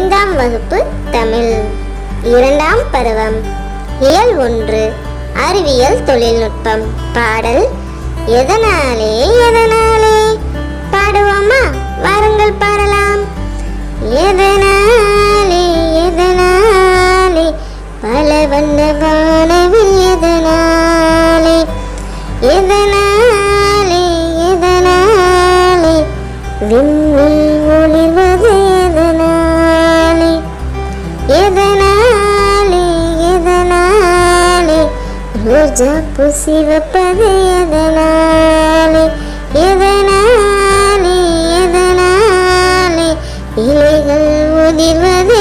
5ஆம் வகுப்பு தமிழ் 2ஆம் பருவம் இயல் 1 அறிவியல் தொழில்நுட்பம். பாடல் எதனாலே எதனாலே. பாடுவோமா? வாருங்கள் பாடலாம். எதனாலே எதனாலே பல வண்ண வானவில் எதனாலே. எதனாலே எதனாலே விண்ணில் ஒளிர்வது எதனாலே. எதனாலே எதனாலே ரோஜாப்பூ சிவப்பது எதனாலே. எதனாலே எதனாலே இலைகள் உதிர்வது